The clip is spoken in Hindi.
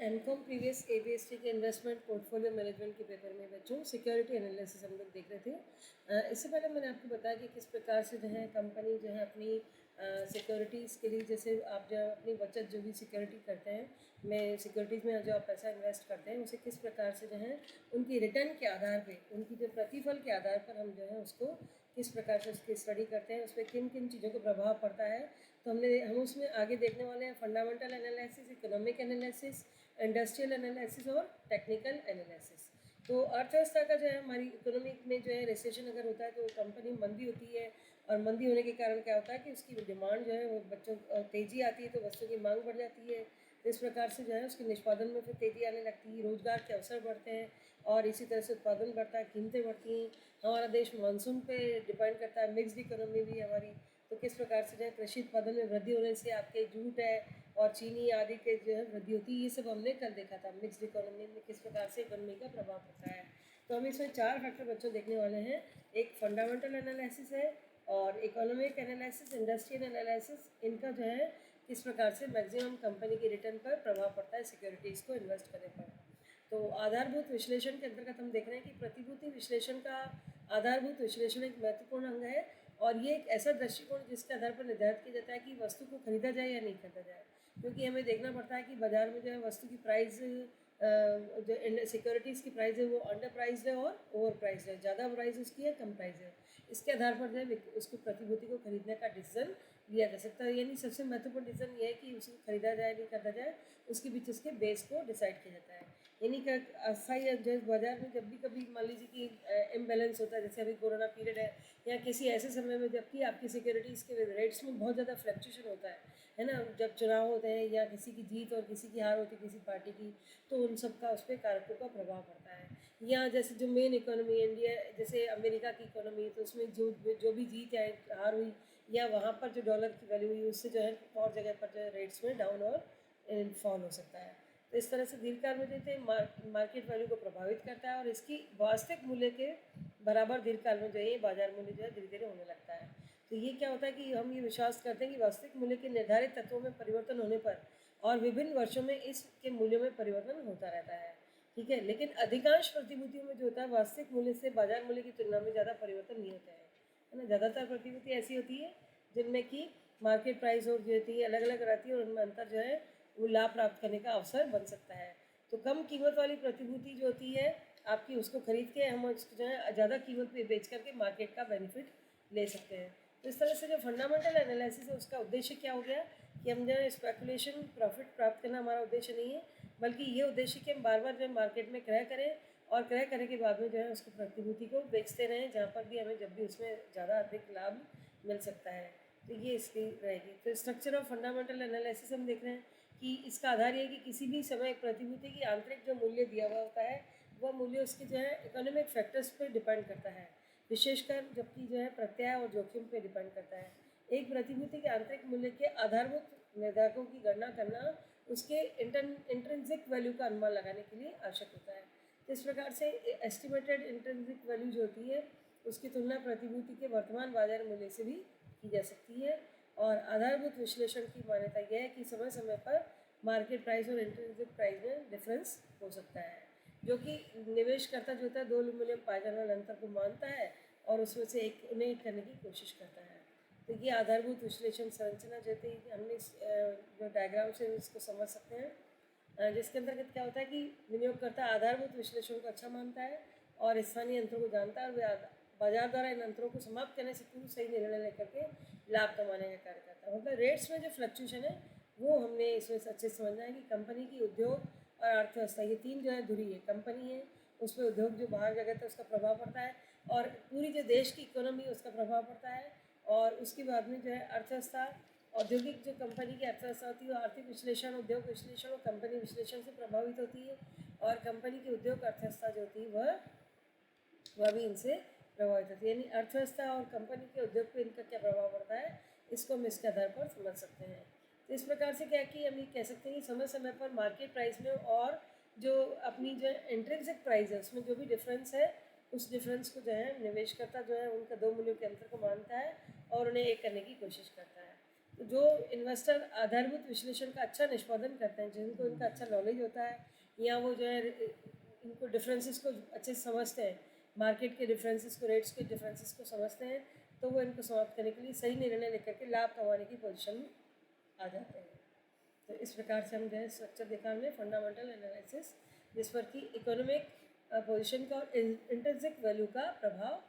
एमकॉम प्रीवियस एबीएसटी के इन्वेस्टमेंट पोर्टफोलियो मैनेजमेंट के पेपर में बच्चों सिक्योरिटी एनालिसिस हम लोग देख रहे थे। इससे पहले मैंने आपको बताया कि किस प्रकार से जो है कंपनी जो है अपनी सिक्योरिटीज़ के लिए, जैसे आप जो अपनी बचत जो भी सिक्योरिटी करते हैं, में सिक्योरिटीज़ में जो आप पैसा इन्वेस्ट करते हैं, उसे किस प्रकार से जो है उनकी रिटर्न के आधार पे, उनकी जो प्रतिफल के आधार पर हम जो है उसको किस प्रकार से उसकी स्टडी करते हैं, उस पर किन किन चीज़ों का प्रभाव पड़ता है। तो हम उसमें आगे देखने वाले हैं fundamental analysis, economic analysis, industrial analysis और टेक्निकल एनालिसिस। तो अर्थव्यवस्था का जो है हमारी इकोनॉमिक में जो है रिसेशन अगर होता है तो कंपनी मंदी होती है, और मंदी होने के कारण क्या होता है कि उसकी डिमांड जो है वो बच्चों तेज़ी आती है तो वस्तुओं की मांग बढ़ जाती है। तो इस प्रकार से जो है उसके निष्पादन में फिर तेज़ी आने लगती है, रोजगार के अवसर बढ़ते हैं और इसी तरह से उत्पादन बढ़ता है, कीमतें बढ़ती हैं। हमारा देश मानसून पे डिपेंड करता है, मिक्स्ड इकोनॉमी भी हमारी। तो किस प्रकार से जो है कृषि उत्पादन में वृद्धि होने से आपके जूट है और चीनी आदि के जो है वृद्धि होती है। ये सब हमने कल देखा था, मिक्स्ड इकोनॉमी में किस प्रकार से इकोनॉमी का प्रभाव पड़ता है। तो हम इसमें 4 फैक्टर बच्चों देखने वाले हैं। एक फंडामेंटल एनालिसिस है और इकोनॉमिक एनालिसिस, इंडस्ट्रियल एनालिसिस, इनका जो है किस प्रकार से मैक्सिमम कंपनी की रिटर्न पर प्रभाव पड़ता है सिक्योरिटीज़ को इन्वेस्ट करने पर। तो आधारभूत विश्लेषण के अंतर्गत हम देख रहे हैं कि प्रतिभूति विश्लेषण का आधारभूत विश्लेषण एक महत्वपूर्ण अंग है, और ये एक ऐसा दृष्टिकोण जिसके आधार पर निर्धारित किया जाता है कि वस्तु को खरीदा जाए या नहीं खरीदा जाए। क्योंकि हमें देखना पड़ता है कि बाज़ार में जो है वस्तु की प्राइस, जो सिक्योरिटीज़ की प्राइस है वो अंडर प्राइस है और ओवर प्राइस है, ज़्यादा प्राइस उसकी है, कम प्राइस है। इसके आधार पर जो है उसको प्रतिभूति को खरीदने का डिसीजन लिया जा सकता है। यानी सबसे महत्वपूर्ण डिसीजन ये है कि उसको खरीदा जाए नहीं खरीदा जाए, उसके बीच उसके बेस को डिसाइड किया जाता है। यानी कि अस्थायी जो बाज़ार में जब भी कभी मान लीजिए कि इम्बैलेंस होता है, जैसे अभी कोरोना पीरियड है या किसी ऐसे समय में जबकि आपकी सिक्योरिटीज़ के रेट्स में बहुत ज़्यादा फ्लक्चुएशन होता है ना, जब चुनाव होते हैं या किसी की जीत और किसी की हार होती है किसी पार्टी की, तो उन सब का उस पर कारकों का प्रभाव पड़ता है। या जैसे जो मेन इकोनॉमी इंडिया, जैसे अमेरिका की इकोनॉमी, तो उसमें जो भी जीत या हार हुई या वहाँ पर जो डॉलर की वैल्यू हुई, उससे जो है और जगह पर जो है रेट्स में डाउन और फॉल हो सकता है। तो इस तरह से दीर्घकाल में जो है मार्केट वैल्यू को प्रभावित करता है और इसकी वास्तविक मूल्य के बराबर दीर्घकाल में जो है बाजार मूल्य जो है धीरे धीरे होने लगता है। तो ये क्या होता है कि हम ये विश्वास करते हैं कि वास्तविक मूल्य के निर्धारित तत्वों में परिवर्तन होने पर और विभिन्न वर्षों में इसके मूल्यों में परिवर्तन होता रहता है। ठीक है, लेकिन अधिकांश प्रतिभूतियों में जो होता है वास्तविक मूल्य से बाजार मूल्य की तुलना में ज़्यादा परिवर्तन नहीं होता है ना। ज़्यादातर प्रतिभूति ऐसी होती है जिनमें कि मार्केट प्राइस और जो होती है अलग अलग रहती है और उनमें अंतर जो है वो लाभ प्राप्त करने का अवसर बन सकता है। तो कम कीमत वाली प्रतिभूति जो होती है आपकी, उसको खरीद के हम उसको जो है ज़्यादा कीमत पे बेच करके मार्केट का बेनिफिट ले सकते हैं। तो इस तरह से जो फंडामेंटल एनालिसिस है उसका उद्देश्य क्या हो गया कि हम जो है स्पेकुलेशन प्रॉफिट प्राप्त करना हमारा उद्देश्य नहीं है, बल्कि ये उद्देश्य कि हम बार बार जो है मार्केट में क्रय करें और क्रय करने के बाद में जो है उसको प्रतिभूति को बेचते रहें जहाँ पर भी हमें जब भी उसमें ज़्यादा अधिक लाभ मिल सकता है। तो ये इसकी रहेगी। तो स्ट्रक्चर ऑफ फंडामेंटल एनालिसिस हम देख रहे हैं कि इसका आधार ये है कि किसी भी समय प्रतिभूति की आंतरिक जो मूल्य दिया हुआ होता है वह मूल्य उसके जो है इकोनॉमिक फैक्टर्स पे डिपेंड करता है, विशेषकर जबकि जो है प्रत्यय और जोखिम पे डिपेंड करता है। एक प्रतिभूति के आंतरिक मूल्य के आधारभूत निर्धारकों की गणना करना उसके इंट्रिंसिक वैल्यू का अनुमान लगाने के लिए आवश्यक होता है। तो इस प्रकार से एस्टिमेटेड इंट्रिंसिक वैल्यू जो होती है उसकी तुलना प्रतिभूति के वर्तमान बाजार मूल्य से भी की जा सकती है। और आधारभूत विश्लेषण की मान्यता यह है कि समय समय पर मार्केट प्राइस और इंट्रिंसिक प्राइस में डिफरेंस हो सकता है, जो कि निवेशकर्ता जो होता है दो मूल्य में पाए जाने वाले अंतर को मानता है और उसमें से एक उन्हें करने की कोशिश करता है। तो ये आधारभूत विश्लेषण संरचना जो थी हमने जो डायग्राम से इसको समझ सकते हैं, जिसके अंतर्गत क्या होता है कि विनियोगकर्ता आधारभूत विश्लेषण को अच्छा मानता है और स्थानीय यंत्रों को जानता है और वे बाजार द्वारा इन अंतरों को समाप्त करने से पूर्व सही निर्णय लेकर के लाभ कमाने का कार्य करता है। मतलब रेट्स में जो फ्लक्चुएशन है वो हमने इसमें अच्छे से समझना है कि कंपनी की उद्योग और अर्थव्यवस्था, ये तीन जो है धुरी है। कंपनी है, उस पर उद्योग जो बाहर जगत है उसका प्रभाव पड़ता है, और पूरी जो देश की इकोनॉमी है उसका प्रभाव पड़ता है, और उसके बाद में जो है अर्थव्यवस्था, औद्योगिक जो कंपनी की अर्थव्यवस्था होती है वो आर्थिक विश्लेषण, उद्योग विश्लेषण और कंपनी विश्लेषण से प्रभावित होती है, और कंपनी की उद्योग अर्थव्यवस्था जो होती है वह भी इनसे प्रभावित होती है। यानी अर्थव्यवस्था और कंपनी के उद्योग पर इनका क्या प्रभाव पड़ता है इसको हम इसके आधार पर समझ सकते हैं। तो इस प्रकार से क्या कि हम ये कह सकते हैं कि समय समय पर मार्केट प्राइस में और जो अपनी जो इंट्रिंसिक प्राइस है उसमें जो भी डिफरेंस है उस डिफरेंस को जो है निवेशकर्ता जो है उनका दो मूल्यों के अंतर को मानता है और उन्हें एक करने की कोशिश करता है। तो जो इन्वेस्टर आधारभूत विश्लेषण का अच्छा निष्पादन करते हैं, जिनको इनका अच्छा नॉलेज होता है, या वो जो है इनको डिफरेंसेस को अच्छे से समझते हैं, मार्केट के डिफरेंसेस को, रेट्स के डिफरेंसेस को समझते हैं, तो वो इनको समाप्त करने के लिए सही निर्णय लेकर के लाभ कमाने की पोजीशन में आ जाते हैं। तो इस प्रकार से हम जो है स्ट्रक्चर देखा हमने, फंडामेंटल एनालिसिस, जिस पर कि इकोनॉमिक पोजीशन का और इंट्रिंसिक वैल्यू का प्रभाव